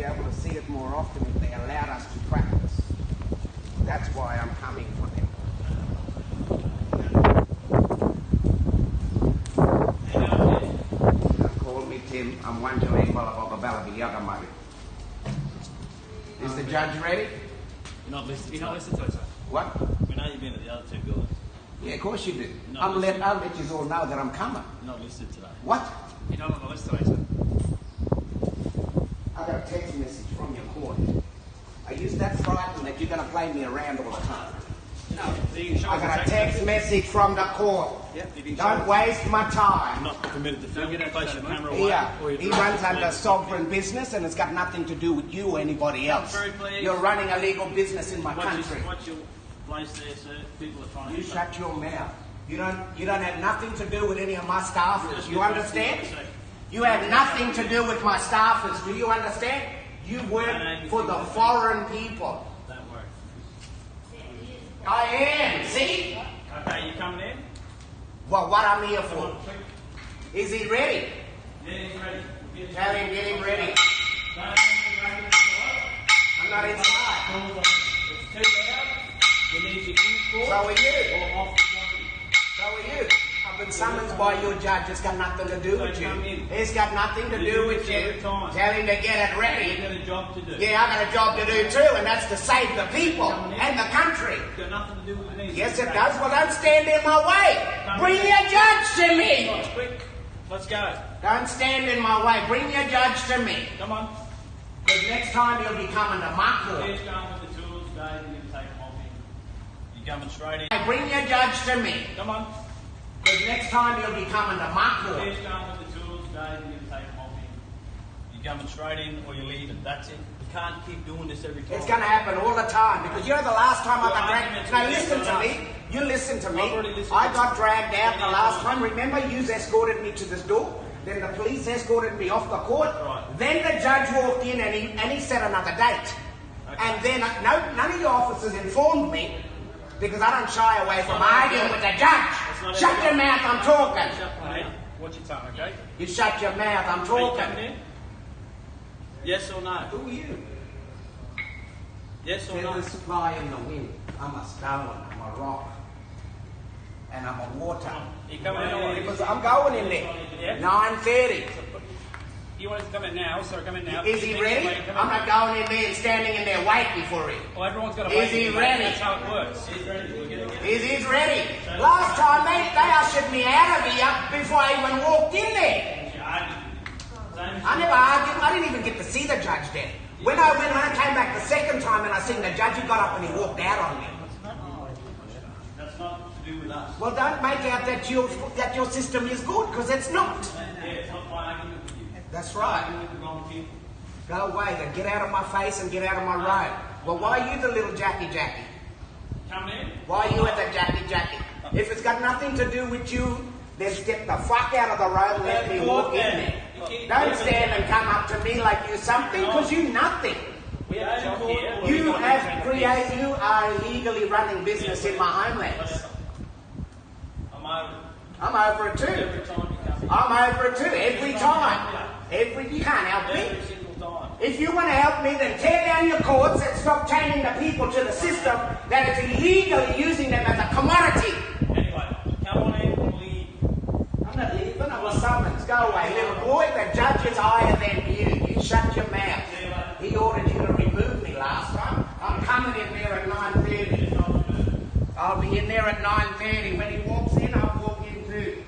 be able to see it more often if they allowed us to practice. That's why I'm coming for them. Call me Tim. I'm Whanjulla Imballa. Is the judge ready? You're not listening to us, sir. What? We know you've been at the other two buildings. Yeah, of course you do. I'll let you all know that I'm coming. You're not listed today. What? You're not on the list today, sir. I got a text message from your court. Are you that frightened that you're going to play me around all the time? No. I got a text message from the court. Yep. Don't waste my time. I'm not permitted to film. Face your camera away. Yeah, he runs under sovereign business and it's got nothing to do with you or anybody else. You're running a legal business in my country. What's your place there, sir? People are trying to... You shut your mouth. You don't have nothing to do with any of my staffers. You understand? You have nothing to do with my staffers. Do you understand? You work for the foreign people. Don't worry. I am. See? Okay, you coming in? Well, what I'm here for. Is he ready? Yeah, he's ready. Tell him, get him ready. I'm not inside. It's too loud. We need you in court. So are you. Or off the property. So are you. I've been summoned by your judge. It's got nothing to do with you. It's got nothing to do with you. Tell him to get it ready. You've got a job to do. Yeah, I've got a job to do too, and that's to save the people and the country. It's got nothing to do with me. Yes, it does. Well, don't stand in my way. Bring your judge to me. Come on, quick. Let's go. Don't stand in my way. Bring your judge to me. Come on. Because next time you'll be coming to my court. He's going with the tools today. You're going to take them off him. You're coming straight in. Bring your judge to me. Come on. Because next time you'll be coming to my court. He's going with the tools today. You're going to take them off him. You're coming straight in or you're leaving. That's it. You can't keep doing this every time. It's going to happen all the time. Because you know the last time I got dragged... Now listen to me. You listen to me. I got dragged out the last time. Remember, you escorted me to this door. Then the police escorted me off the court. Right. Then the judge walked in and he set another date. Okay. And then none of your officers informed me because I don't shy away from arguing with the judge. Shut your mouth, I'm talking. Watch your tongue, okay? You shut your mouth, I'm talking. Yes or no? Who are you? Yes or no? Feathers fly in the wind. I'm a stone, I'm a rock. And I'm a water. You coming in? Because I'm going in there. Yeah? 9:30. You want us to come in now? So come in now. Is he ready? I'm not going in there and standing in there waiting for him. Well, everyone's got to wait. Is he ready? That's how it works. He's ready. Is ready? Last time they ushered me out of here before I even walked in there. I never argued. I didn't even get to see the judge then. When I came back the second time and I seen the judge, he got up and he walked out on me. That's not to do with us. Well, don't make out that your system is good, because it's not. Yeah, it's not my argument with you. That's right. With the wrong people. Go away, then get out of my face and get out of my road. Well, why are you the little Jackie? Come in. Why are you at the Jackie? If it's got nothing to do with you, then get the fuck out of the road and let me walk in there. Don't stand and come up to me like you something, because you nothing. We have a job here. You are illegally running business in my homeland. I'm over it too. Every time you come in. I'm over it too. Every time. You can't help me. Every single time. If you want to help me, then tear down your courts and stop chaining the people to the system that is illegally using them as a commodity. Anyway, come on in and leave. I'm not leaving. I was summoned. Go away, little boy. The judge is higher than you. You shut your mouth. He ordered you to remove me last time. I'm coming in there at 9:30. I'll be in there at 9:30. When he walks in, I'll walk in too.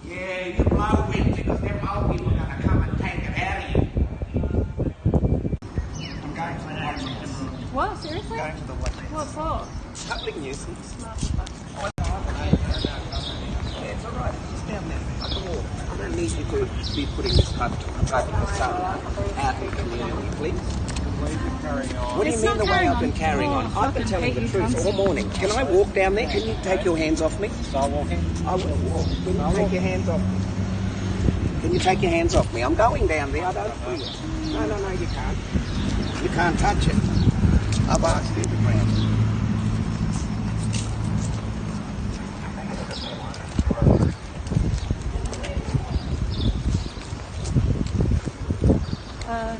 Yeah, you blow wind because them old people are going to come and take it out of you. I'm going to the Whajulla. What? Seriously? Going to the Whajulla. What for? Public nuisance. Yeah, it's alright. It's down there. I can walk. I don't need you to be putting this type of stuff out in the community, please. What do you mean the way I've been carrying on? I've been telling the truth all morning. Can I walk down there? Can you take your hands off me? Start walking. I will walk. Can you take your hands off me? Can you take your hands off me? I'm going down there. I don't feel it. No, you can't. You can't touch it. I've asked you to ground. I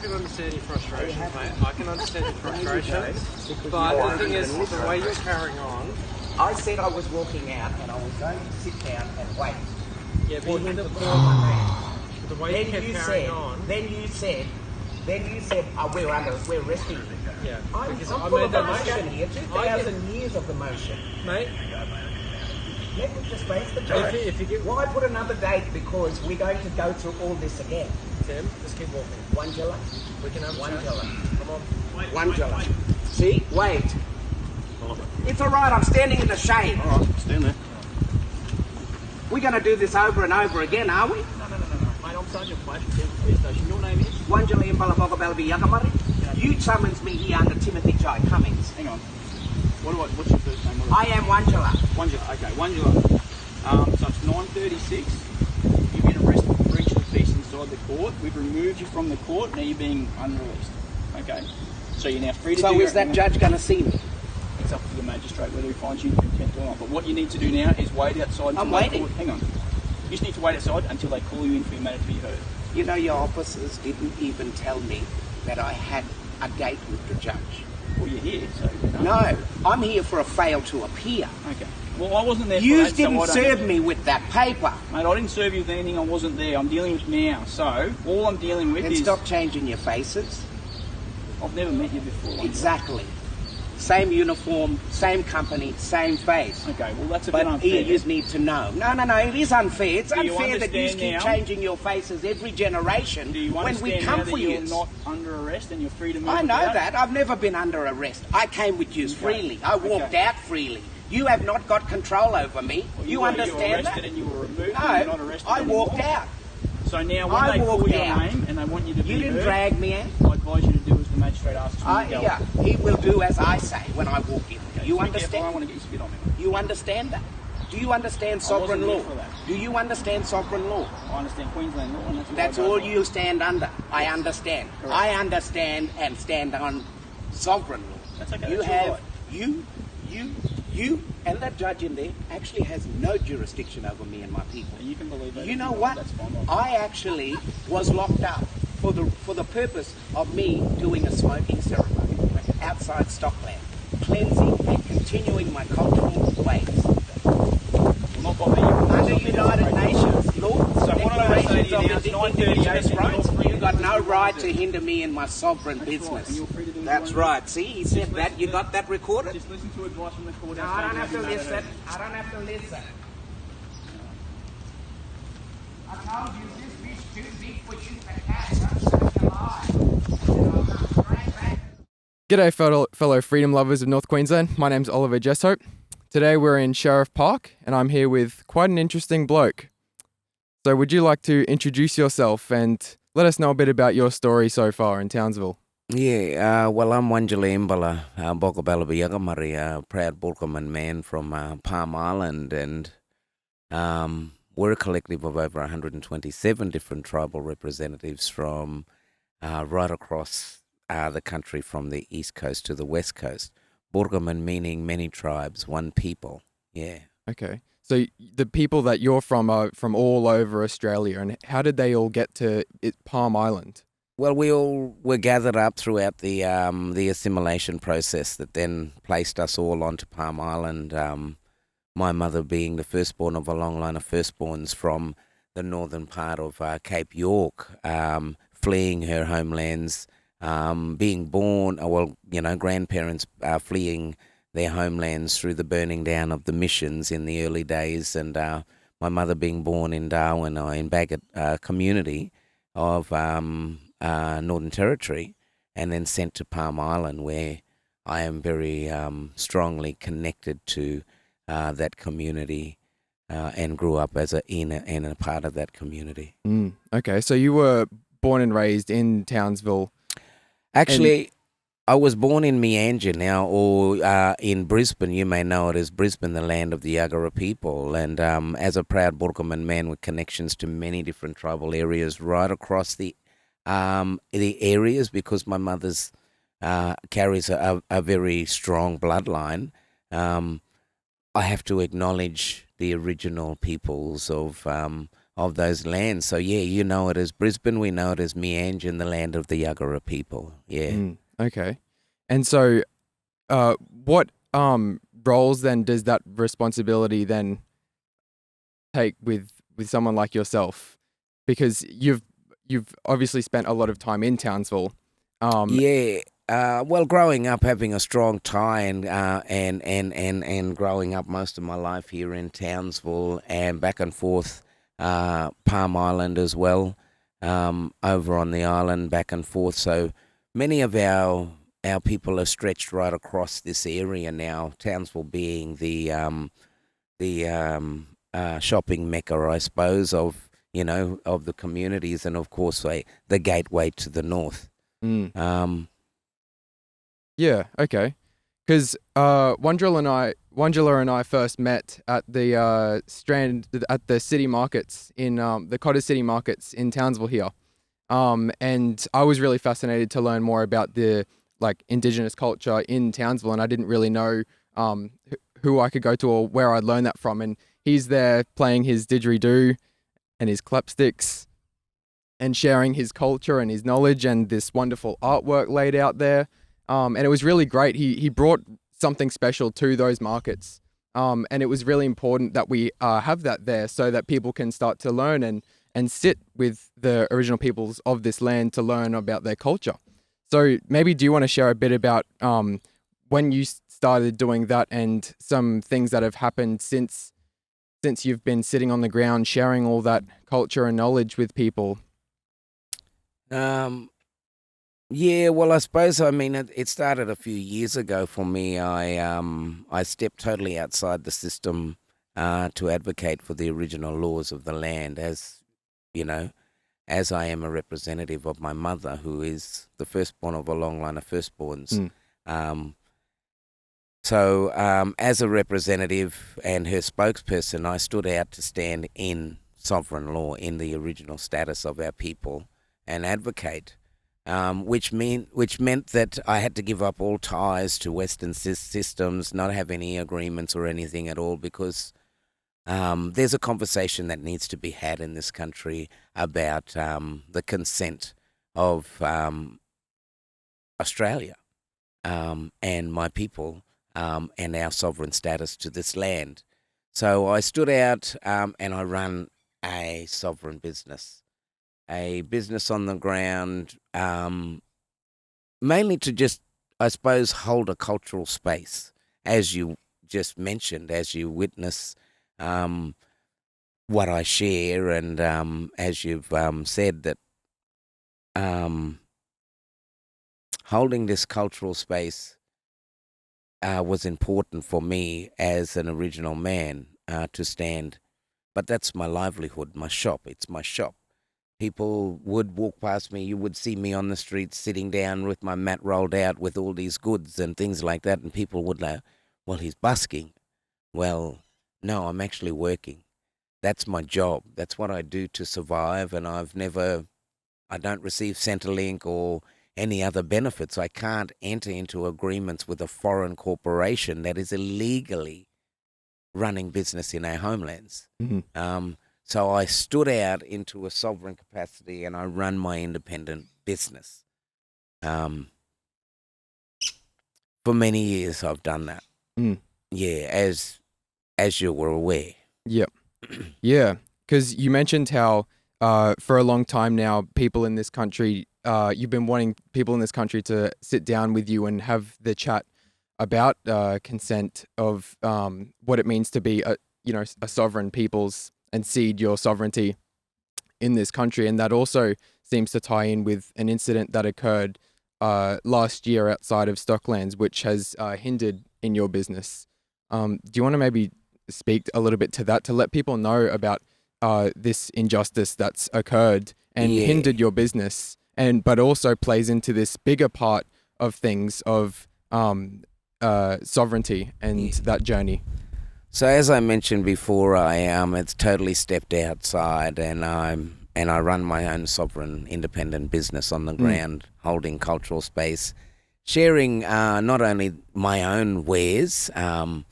can understand your frustrations, mate. I can understand your frustrations. But the thing is, the way you're carrying on. I said I was walking out and I was going to sit down and wait for him to call my name. The way you kept carrying on. Then you said, oh, we're resting you. Yeah. I'm full of emotion here. 2,000 years of emotion. Mate. Let me just face the joke. Why put another date? Because we're going to go through all this again. Tim, just keep walking. Whanjalla. We can have a Whanjalla. Come on. Whanjalla. See? Wait. It's all right. I'm standing in the shade. All right, stand there. We're going to do this over and over again, are we? No. Mate, I'm Sergeant Flash from Police Station. Your name is? Whanjulla Imballa Bogabalabi Yagamari. You summons me here under Timothy Jai Cummings. Hang on. What's your first name? I am Whanjalla. Whanjulla. Okay, Whanjulla. So it's 9:36. You've been arrested for breach of the peace inside the court. We've removed you from the court. Now you're being unreleased. Okay. So you're now free to do. So is that judge going to see me? It's up to the magistrate whether he finds you in contempt or not. But what you need to do now is wait outside. I'm waiting. Hang on. You just need to wait outside until they call you in for your matter to be heard. You know, your officers didn't even tell me that I had a date with the judge. Well, you're here, so... No, I'm here for a fail to appear. Okay. Well, I wasn't there for You that, didn't so serve me with that paper. Mate, I didn't serve you with anything. I wasn't there. I'm dealing with now. So, all I'm dealing with And is... stop changing your faces. I've never met you before. Exactly. Same uniform, same company, same face. Okay, well, that's a bit But unfair. you just need to know. No, it is unfair. It's Do you unfair that you understand keep now? changing your faces every generation Do you when we understand come now for that you. you're not under arrest and you're free to move I know about? that. I've never been under arrest. I came with you freely. I walked out freely. You have not got control over me. Well, you were understand arrested that? And you were removed No, and you're not arrested I anymore. walked out. So now when I they call walked your out. name and they want you to be You didn't heard, drag me out. I advise you to do as the magistrate asks you to go. Yeah, he will do as I say when I walk in. Okay, You so be careful, I understand? don't want to get you spit on me. You understand that? Do you understand I wasn't sovereign here law? for that. Do you understand sovereign law? I understand Queensland law and that's what That's I go all by. you stand under. I understand. Correct. I understand and stand on sovereign law. That's okay, You that's your have right. you and that judge in there actually has no jurisdiction over me and my people. And you can believe that. You if know want, what? That's fine. I actually was locked up for the purpose of me doing a smoking ceremony outside Stockland, cleansing and continuing my cultural ways. Will not bother you. Under United Nations law, So what I'm going to say to you now, it's Indigenous 9:38 rights, and you're you've got free no to do right what to you want hinder me in my sovereign That's right, business. and you're free to do what That's you want. right. See, he said that. You got that recorded? Just listen to advice from the court. No, I don't have to listen. I don't have to listen. I told you this fish too big for you to catch. Don't say a lie. Straight back. G'day fellow freedom lovers of North Queensland, my name's Oliver Jesshope. Today we're in Sheriff Park and I'm here with quite an interesting bloke. So would you like to introduce yourself and let us know a bit about your story so far in Townsville? Yeah, well, I'm Whanjulla Imballa, Bogabalabi Yagamari, a proud Borkaman man from Palm Island, and we're a collective of over 127 different tribal representatives from right across the country, from the east coast to the west coast. Borkaman meaning many tribes, one people. Yeah. Okay. So the people that you're from are from all over Australia, and how did they all get to Palm Island? Well, we all were gathered up throughout the assimilation process that then placed us all onto Palm Island. My mother being the firstborn of a long line of firstborns from the northern part of Cape York, fleeing her homelands, being born, grandparents fleeing their homelands through the burning down of the missions in the early days, and my mother being born in Darwin, in Bagot community of Northern Territory, and then sent to Palm Island, where I am very strongly connected to that community and grew up in a part of that community. Okay, so you were born and raised in Townsville. Actually, I was born in Whanjalla now, or in Brisbane. You may know it as Brisbane, the land of the Yagara people. And as a proud Borkaman man with connections to many different tribal areas right across the areas, because my mother's carries a very strong bloodline, I have to acknowledge the original peoples of those lands. So yeah, you know it as Brisbane, we know it as Mianjin, the land of the Yuggera people. Yeah. Okay. And so, what roles then does that responsibility then take with someone like yourself? Because you've obviously spent a lot of time in Townsville. Well, growing up having a strong tie and growing up most of my life here in Townsville and back and forth, Palm Island as well, over on the island back and forth. So many of our people are stretched right across this area now. Townsville being the shopping mecca, I suppose, of the communities, and of course the gateway to the north. Yeah, okay. Because Whanjulla and I first met at the Strand, at the city markets in the Cotters City markets in Townsville here, and I was really fascinated to learn more about the Indigenous culture in Townsville, and I didn't really know who I could go to or where I'd learn that from. And he's there playing his didgeridoo and his clapsticks and sharing his culture and his knowledge and this wonderful artwork laid out there. And it was really great. He brought something special to those markets. And it was really important that we have that there so that people can start to learn and sit with the original peoples of this land to learn about their culture. So maybe do you want to share a bit about when you started doing that and some things that have happened since you've been sitting on the ground sharing all that culture and knowledge with people? Yeah, well, I suppose, it started a few years ago for me. I stepped totally outside the system to advocate for the original laws of the land, as I am a representative of my mother, who is the firstborn of a long line of firstborns. So as a representative and her spokesperson, I stood out to stand in sovereign law, in the original status of our people, and advocate. Which meant that I had to give up all ties to Western systems, not have any agreements or anything at all, because there's a conversation that needs to be had in this country about the consent of Australia and my people and our sovereign status to this land. So I stood out and I run a sovereign business. A business on the ground, mainly to just, I suppose, hold a cultural space, as you just mentioned, as you witness what I share, and as you've said that holding this cultural space was important for me as an original man to stand. But that's my livelihood, my shop. It's my shop. People would walk past me. You would see me on the street sitting down with my mat rolled out with all these goods and things like that. And people would like, well, he's busking. Well, no, I'm actually working. That's my job. That's what I do to survive. And I don't receive Centrelink or any other benefits. I can't enter into agreements with a foreign corporation that is illegally running business in our homelands. So I stood out into a sovereign capacity and I run my independent business. For many years I've done that. Yeah, as you were aware. Yep. Yeah, because you mentioned how for a long time now, people in this country, you've been wanting people in this country to sit down with you and have the chat about consent of what it means to be a sovereign peoples and cede your sovereignty in this country. And that also seems to tie in with an incident that occurred last year outside of Stocklands, which has hindered in your business. Do you want to maybe speak a little bit to that, to let people know about this injustice that's occurred and hindered your business, but also plays into this bigger part of things of sovereignty and that journey? So as I mentioned before, it's totally stepped outside, and I run my own sovereign independent business on the ground, holding cultural space, sharing not only my own wares and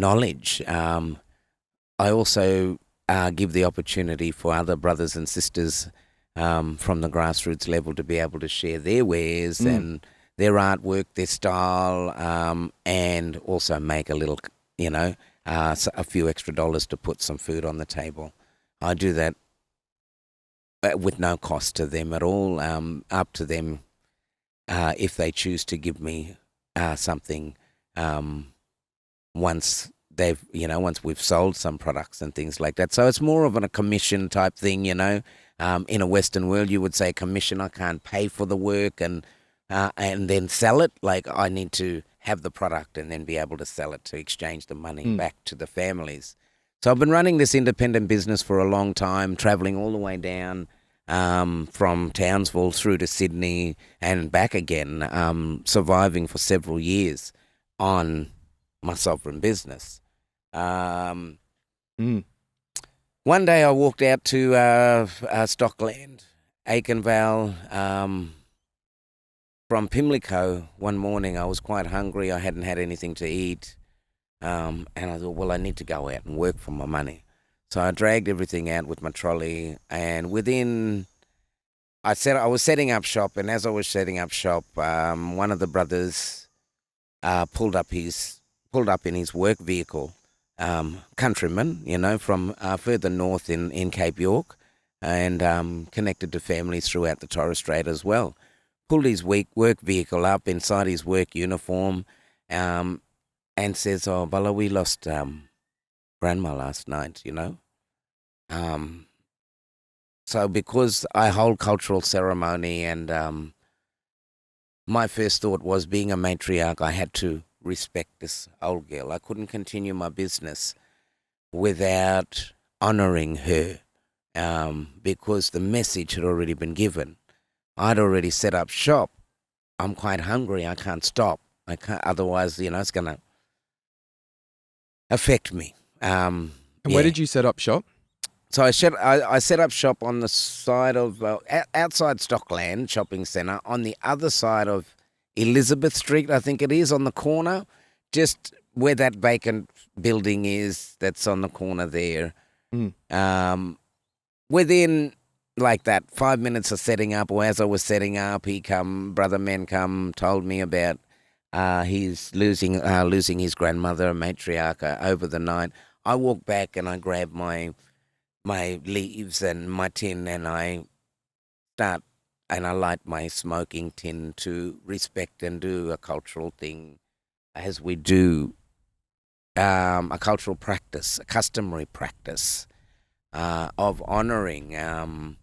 knowledge. I also give the opportunity for other brothers and sisters from the grassroots level to be able to share their wares and their artwork, their style, and also make a little, a few extra dollars to put some food on the table. I do that with no cost to them at all, up to them if they choose to give me something once we've sold some products and things like that. So it's more of a commission type thing, in a Western world, you would say commission. I can't pay for the work and then sell it. Like, I need to have the product and then be able to sell it to exchange the money back to the families. So I've been running this independent business for a long time, traveling all the way down from Townsville through to Sydney and back again, surviving for several years on my sovereign business. One day I walked out to Stockland, Aikenvale, from Pimlico one morning. I was quite hungry. I hadn't had anything to eat. And I thought, well, I need to go out and work for my money. So I dragged everything out with my trolley, and I was setting up shop, and as I was setting up shop, one of the brothers pulled up in his work vehicle, countryman, from further north in Cape York, and connected to families throughout the Torres Strait as well. Pulled his work vehicle up inside his work uniform, and says, "Oh, Bala, we lost Grandma last night, So because I hold cultural ceremony, and my first thought was, being a matriarch, I had to respect this old girl. I couldn't continue my business without honouring her, because the message had already been given. I'd already set up shop. I'm quite hungry. I can't stop. I can't. Otherwise, it's going to affect me. And where did you set up shop? So I set up shop on the side of outside Stockland Shopping Centre, on the other side of Elizabeth Street, I think it is, on the corner, just where that vacant building is. That's on the corner there. Within like that 5 minutes of setting up, or as I was setting up, Brother Men told me about he's losing his grandmother, a matriarch, over the night. I walked back and I grabbed my leaves and my tin, and I light my smoking tin to respect and do a cultural thing, as we do a cultural practice, a customary practice of honouring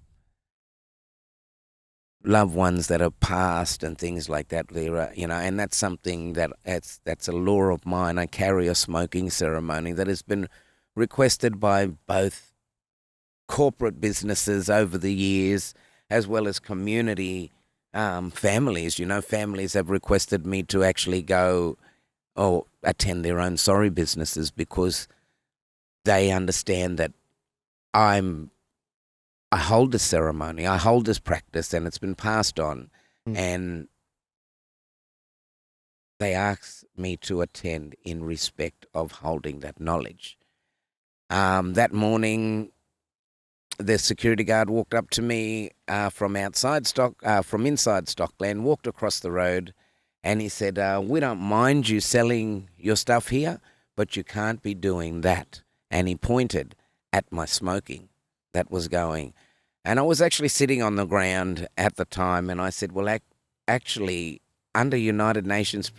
loved ones that have passed and things like that. And that's something that's a law of mine. I carry a smoking ceremony that has been requested by both corporate businesses over the years, as well as community families. Families have requested me to actually go or attend their own sorry businesses, because they understand that I hold this ceremony, I hold this practice, and it's been passed on. And they ask me to attend in respect of holding that knowledge. That morning, the security guard walked up to me from inside Stockland, walked across the road, and he said, "We don't mind you selling your stuff here, but you can't be doing that." And he pointed at my smoking that was going. And I was actually sitting on the ground at the time, and I said, well, actually, under United Nations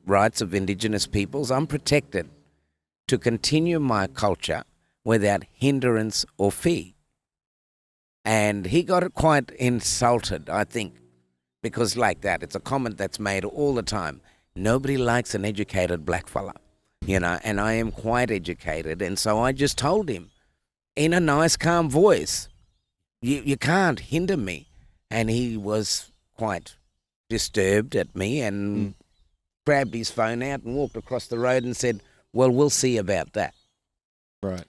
rights of Indigenous peoples, I'm protected to continue my culture without hindrance or fee. And he got quite insulted, I think, because like that, it's a comment that's made all the time. Nobody likes an educated black fella, and I am quite educated. And so I just told him in a nice, calm voice, you can't hinder me. And he was quite disturbed at me and grabbed his phone out and walked across the road and said, well, we'll see about that. Right.